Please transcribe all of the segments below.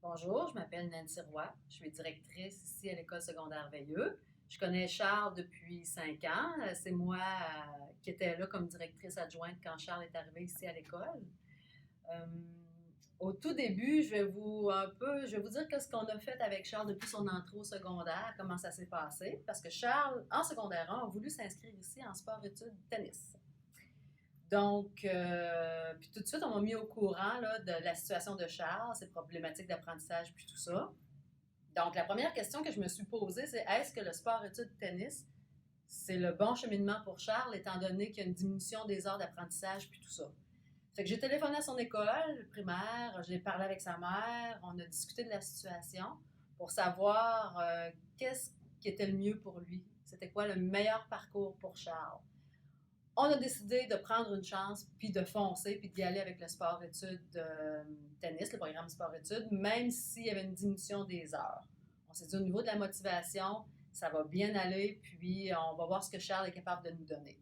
Bonjour, je m'appelle Nancy Roy. Je suis directrice ici à l'École secondaire Veilleux. Je connais Charles depuis 5 ans. C'est moi qui étais là comme directrice adjointe quand Charles est arrivé ici à l'école. Euh, Au tout début, je vais vous dire qu'est-ce qu'on a fait avec Charles depuis son entrée au secondaire, comment ça s'est passé. Parce que Charles, en secondaire 1, a voulu s'inscrire ici en sport-études tennis. Donc, puis tout de suite, on m'a mis au courant là, de la situation de Charles, ses problématiques d'apprentissage, puis tout ça. Donc, la première question que je me suis posée, c'est est-ce que le sport-études tennis, c'est le bon cheminement pour Charles, étant donné qu'il y a une diminution des heures d'apprentissage, puis tout ça. Fait que j'ai téléphoné à son école primaire, j'ai parlé avec sa mère, on a discuté de la situation pour savoir qu'est-ce qui était le mieux pour lui. C'était quoi le meilleur parcours pour Charles. On a décidé de prendre une chance, puis de foncer, puis d'y aller avec le sport-études tennis, le programme sport-études, même s'il y avait une diminution des heures. On s'est dit au niveau de la motivation, ça va bien aller, puis on va voir ce que Charles est capable de nous donner.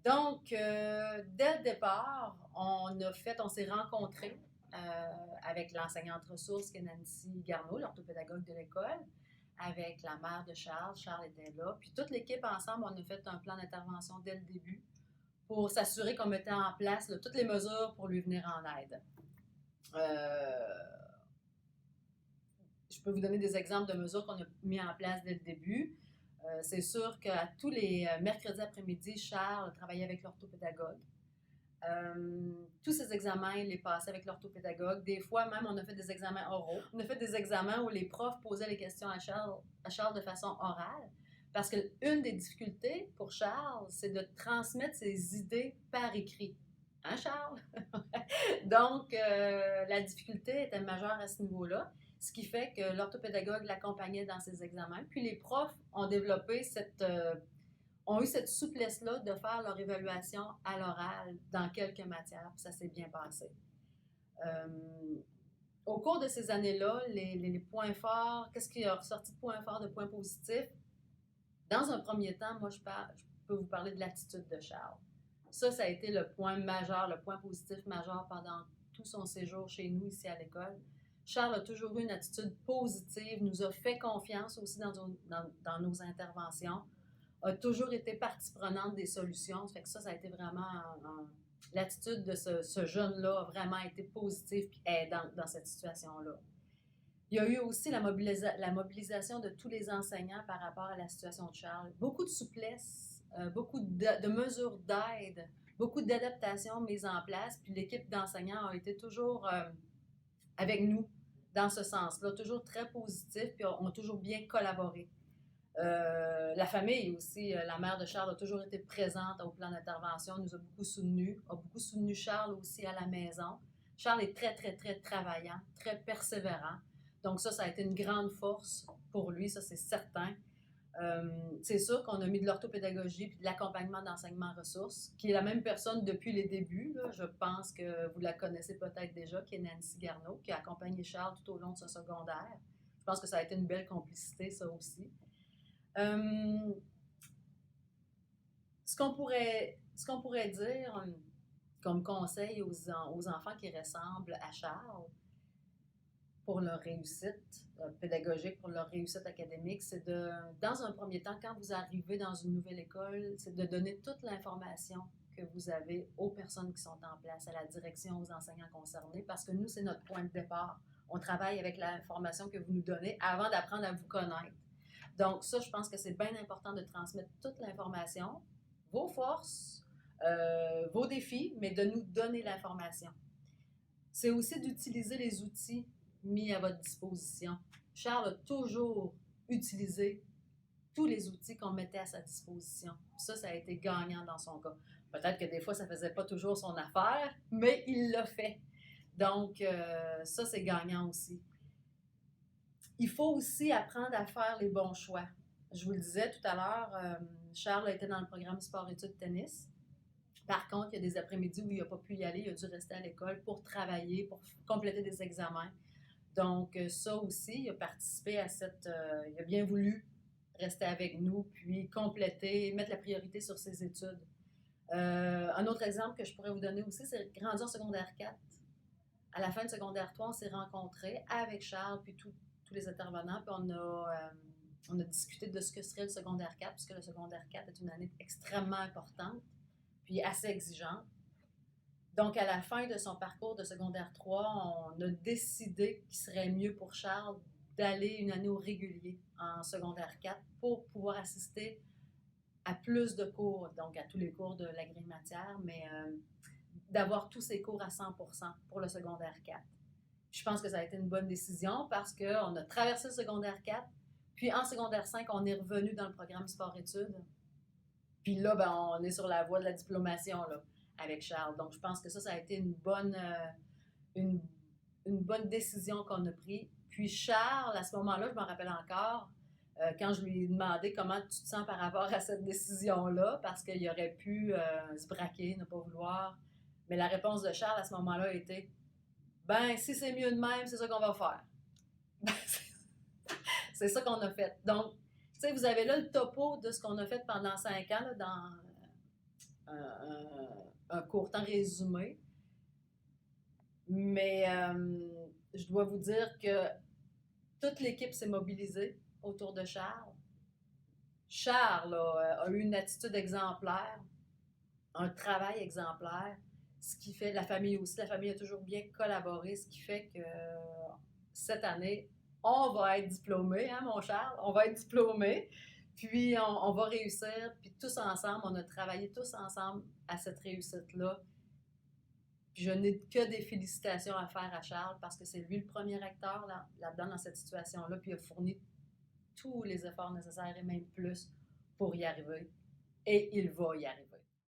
Donc, dès le départ, on s'est rencontrés avec l'enseignante ressources qui est Nancy Garneau, l'orthopédagogue de l'école, avec la mère de Charles. Charles était là. Puis toute l'équipe ensemble, on a fait un plan d'intervention dès le début pour s'assurer qu'on mettait en place là, toutes les mesures pour lui venir en aide. Je peux vous donner des exemples de mesures qu'on a mis en place dès le début. C'est sûr qu'à tous les mercredis après-midi, Charles travaillait avec l'orthopédagogue. Tous ces examens, il les passait avec l'orthopédagogue. Des fois, même, on a fait des examens oraux. On a fait des examens où les profs posaient les questions à Charles de façon orale. Parce qu'une des difficultés pour Charles, c'est de transmettre ses idées par écrit. Hein, Charles? Donc, la difficulté était majeure à ce niveau-là, ce qui fait que l'orthopédagogue l'accompagnait dans ses examens. Puis les profs ont eu cette souplesse-là de faire leur évaluation à l'oral dans quelques matières, puis ça s'est bien passé. Euh, Au cours de ces années-là, les points forts, qu'est-ce qui a ressorti de points forts, de points positifs? Dans un premier temps, moi, je peux vous parler de l'attitude de Charles. Ça a été le point majeur, le point positif majeur pendant tout son séjour chez nous, ici à l'école. Charles a toujours eu une attitude positive, nous a fait confiance aussi dans nos interventions, a toujours été partie prenante des solutions. Ça fait que ça a été vraiment l'attitude de ce jeune-là a vraiment été positive et aidante dans cette situation-là. Il y a eu aussi la mobilisation de tous les enseignants par rapport à la situation de Charles. Beaucoup de souplesse, beaucoup de mesures d'aide, beaucoup d'adaptations mises en place. Puis l'équipe d'enseignants a été toujours avec nous dans ce sens-là, toujours très positif, puis ont toujours bien collaboré. La famille aussi, la mère de Charles a toujours été présente au plan d'intervention, nous a beaucoup soutenu Charles aussi à la maison. Charles est très, très, très travaillant, très persévérant. Donc ça a été une grande force pour lui, ça c'est certain. C'est sûr qu'on a mis de l'orthopédagogie puis de l'accompagnement d'enseignement ressources, qui est la même personne depuis les débuts. Là. Je pense que vous la connaissez peut-être déjà, qui est Nancy Garneau, qui a accompagné Charles tout au long de son secondaire. Je pense que ça a été une belle complicité, ça aussi. Euh, ce qu'on pourrait dire comme conseil aux enfants qui ressemblent à Charles pour leur réussite pédagogique, pour leur réussite académique, c'est dans un premier temps, quand vous arrivez dans une nouvelle école, c'est de donner toute l'information que vous avez aux personnes qui sont en place, à la direction, aux enseignants concernés, parce que nous, c'est notre point de départ. On travaille avec l'information que vous nous donnez avant d'apprendre à vous connaître. Donc ça, je pense que c'est bien important de transmettre toute l'information, vos forces, vos défis, mais de nous donner l'information. C'est aussi d'utiliser les outils mis à votre disposition. Charles a toujours utilisé tous les outils qu'on mettait à sa disposition. Ça a été gagnant dans son cas. Peut-être que des fois, ça ne faisait pas toujours son affaire, mais il l'a fait. Donc, ça, c'est gagnant aussi. Il faut aussi apprendre à faire les bons choix. Je vous le disais tout à l'heure, Charles a été dans le programme sport-études tennis. Par contre, il y a des après-midi où il n'a pas pu y aller, il a dû rester à l'école pour travailler, pour compléter des examens. Donc, ça aussi, il a participé à il a bien voulu rester avec nous, puis compléter, mettre la priorité sur ses études. Un autre exemple que je pourrais vous donner aussi, c'est rendu en secondaire 4. à la fin de secondaire 3, on s'est rencontrés avec Charles, puis tous les intervenants, puis on a discuté de ce que serait le secondaire 4, puisque le secondaire 4 est une année extrêmement importante, puis assez exigeante. Donc, à la fin de son parcours de secondaire 3, on a décidé qu'il serait mieux pour Charles d'aller une année au régulier en secondaire 4 pour pouvoir assister à plus de cours, donc à tous les cours de la grille matière, mais d'avoir tous ses cours à 100% pour le secondaire 4. Je pense que ça a été une bonne décision parce qu'on a traversé le secondaire 4, puis en secondaire 5, on est revenu dans le programme sport-études. Puis là, ben, on est sur la voie de la diplomation là, avec Charles. Donc, je pense que ça a été une, une bonne décision qu'on a prise. Puis Charles, à ce moment-là, je me rappelle encore, quand je lui ai demandé comment tu te sens par rapport à cette décision-là, parce qu'il aurait pu se braquer, ne pas vouloir. Mais la réponse de Charles à ce moment-là a été ben, si c'est mieux de même, c'est ça qu'on va faire. C'est ça qu'on a fait. Donc, tu sais, vous avez là le topo de ce qu'on a fait pendant 5 ans là, dans un court temps résumé. Mais je dois vous dire que toute l'équipe s'est mobilisée autour de Charles. Charles là, a eu une attitude exemplaire, un travail exemplaire, ce qui fait, la famille aussi, la famille a toujours bien collaboré, ce qui fait que cette année, on va être diplômés, hein, mon Charles, on va être diplômés, puis on va réussir, puis tous ensemble, on a travaillé tous ensemble à cette réussite-là. Puis je n'ai que des félicitations à faire à Charles parce que c'est lui le premier recteur là-dedans, dans cette situation-là, puis il a fourni tous les efforts nécessaires et même plus pour y arriver. Et il va y arriver.